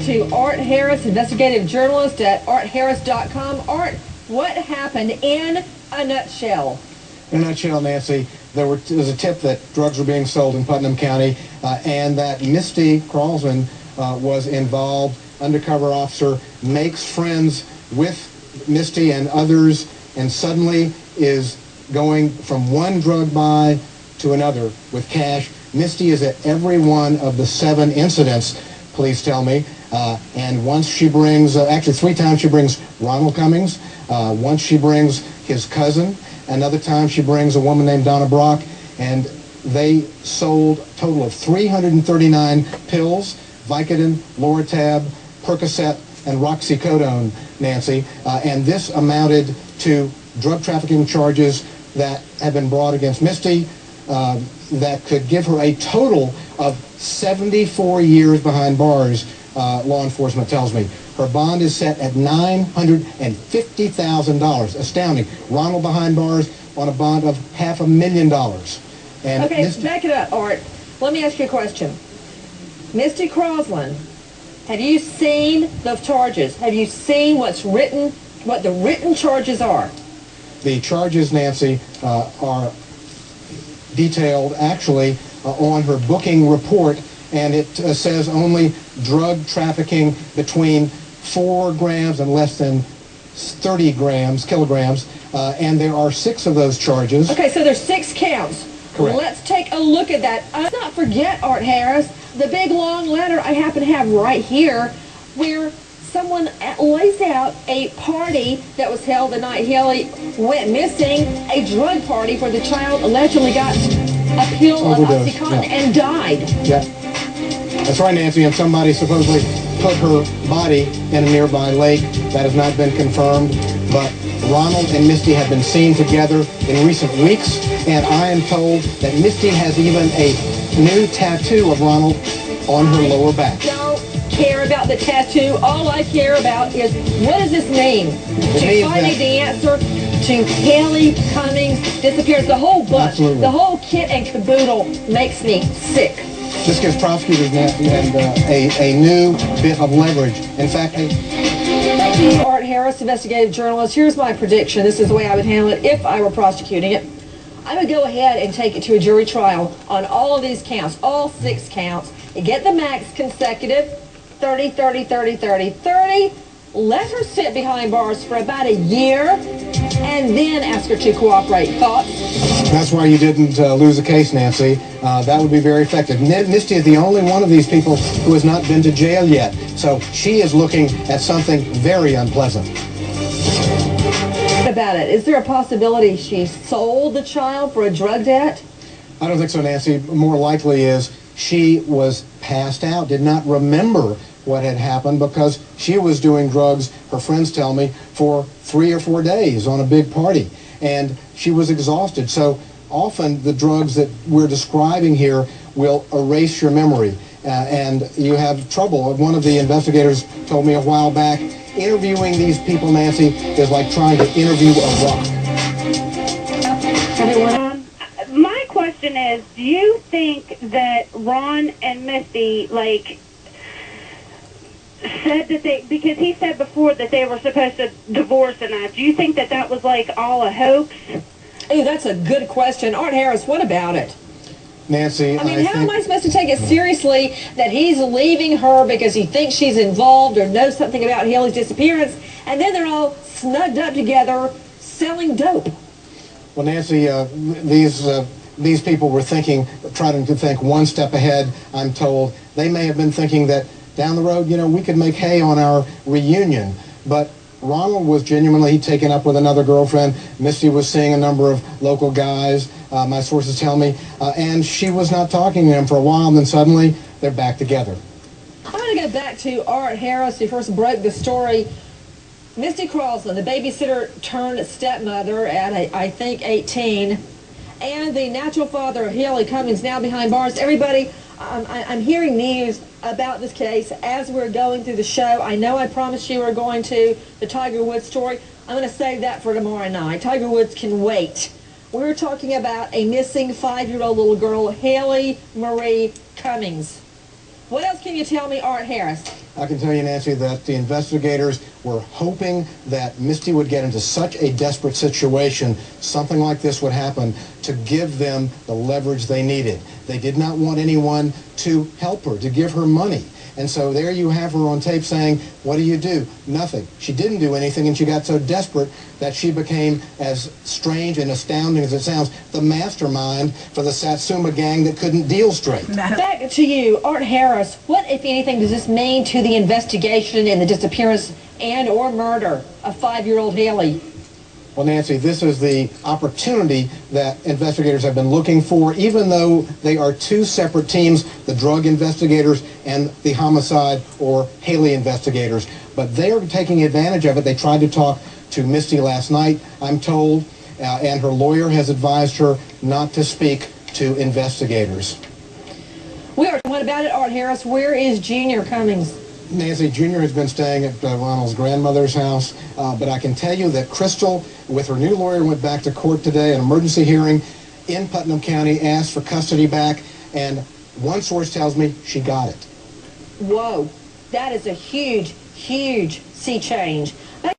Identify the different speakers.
Speaker 1: to Art Harris, investigative journalist at artharris.com. Art, what happened in a nutshell?
Speaker 2: In a nutshell, Nancy, there was a tip that drugs were being sold in Putnam County and that Misty Kralsman was involved. Undercover officer makes friends with Misty and others and suddenly is going from one drug buy to another with cash. Misty is at every one of the 7 incidents, police tell me, and once she brings, actually 3 times she brings Ronald Cummings, once she brings his cousin, another time she brings a woman named Donna Brock, and they sold a total of 339 pills, Vicodin, Loratab, Percocet, and Roxycodone, Nancy, and this amounted to drug trafficking charges that have been brought against Misty that could give her a total of 74 years behind bars, law enforcement tells me. Her bond is set at $950,000. Astounding. Ronald behind bars on a bond of $500,000. And
Speaker 1: okay, back it up, Art. Let me ask you a question. Misty Kralsman, have you seen the charges? Have you seen what's written, what the written charges are?
Speaker 2: The charges, Nancy, are detailed actually on her booking report, and it says only drug trafficking between 4 grams and less than 30 kilograms, and there are 6 of those charges.
Speaker 1: Okay, so there's 6 counts.
Speaker 2: Correct.
Speaker 1: Let's take a look at that. Let's not forget, Art Harris, the big long letter I happen to have right here, where someone lays out a party that was held the night Haleigh went missing, a drug party where the child allegedly got a pill of Oxycontin and died.
Speaker 2: Yeah, that's right, Nancy, and somebody supposedly put her body in a nearby lake. That has not been confirmed, but Ronald and Misty have been seen together in recent weeks, and I am told that Misty has even a new tattoo of Ronald on her lower back.
Speaker 1: Don't care about the tattoo. All I care about is, what does this mean? To find the answer to Haleigh Cummings disappears. The whole book,
Speaker 2: Absolutely.
Speaker 1: The whole kit and caboodle makes me sick.
Speaker 2: This gives prosecutors a new bit of leverage. In fact,
Speaker 1: Thank you, Art Harris, investigative journalist. Here's my prediction. This is the way I would handle it if I were prosecuting it. I would go ahead and take it to a jury trial on all of these counts, all 6 counts, and get the max consecutive, 30, 30, 30, 30, 30. Let her sit behind bars for about a year, and then ask her to cooperate. Thoughts?
Speaker 2: that's why you didn't lose the case, Nancy. That would be very effective. Misty is the only one of these people who has not been to jail yet, so she is looking at something very unpleasant.
Speaker 1: What about it? Is there a possibility she sold the child for a drug debt?
Speaker 2: I don't think so, Nancy. More likely is she was passed out, did not remember what had happened because she was doing drugs, her friends tell me, for 3 or 4 days on a big party. And she was exhausted. So often the drugs that we're describing here will erase your memory. And you have trouble. One of the investigators told me a while back, interviewing these people, Nancy, is like trying to interview a rock.
Speaker 3: My question is, do you think that Ron and Misty, like, said that they, because he said before that they were supposed to divorce and that, do you think that that was like all a hoax?
Speaker 1: Hey, that's a good question. Art Harris, what about it?
Speaker 2: Nancy,
Speaker 1: I mean, how am I supposed to take it seriously that he's leaving her because he thinks she's involved or knows something about Haleigh's disappearance, and then they're all snugged up together selling dope?
Speaker 2: Well, Nancy, these people were trying to think one step ahead, I'm told. They may have been thinking that down the road, you know, we could make hay on our reunion. But Ronald was genuinely taken up with another girlfriend. Misty was seeing a number of local guys, my sources tell me, and she was not talking to him for a while, and then suddenly they're back together.
Speaker 1: I'm going to go back to Art Harris, who first broke the story. Misty Kralsman, the babysitter turned stepmother at, I think, 18, and the natural father of Haleigh Cummings, now behind bars. Everybody, I'm hearing news about this case as we're going through the show. I know I promised you we're going to the Tiger Woods story. I'm going to save that for tomorrow night. Tiger Woods can wait. We're talking about a missing 5-year-old little girl, Haleigh Marie Cummings. What else can you tell me, Art Harris?
Speaker 2: I can tell you, Nancy, that the investigators were hoping that Misty would get into such a desperate situation, something like this would happen, to give them the leverage they needed. They did not want anyone to help her, to give her money. And so there you have her on tape saying, what do you do? Nothing. She didn't do anything, and she got so desperate that she became, as strange and astounding as it sounds, the mastermind for the Satsuma gang that couldn't deal straight.
Speaker 1: Back to you, Art Harris. What, if anything, does this mean to the investigation in the disappearance and or murder of 5-year-old Haleigh?
Speaker 2: Well, Nancy, this is the opportunity that investigators have been looking for, even though they are two separate teams, the drug investigators and the homicide or Haleigh investigators. But they are taking advantage of it. They tried to talk to Misty last night, I'm told, and her lawyer has advised her not to speak to investigators.
Speaker 1: What about it, Art Harris? Where is Junior Cummings?
Speaker 2: Nancy, Jr. has been staying at Ronald's grandmother's house, but I can tell you that Crystal, with her new lawyer, went back to court today, an emergency hearing in Putnam County, asked for custody back, and one source tells me she got it.
Speaker 1: Whoa, that is a huge, huge sea change.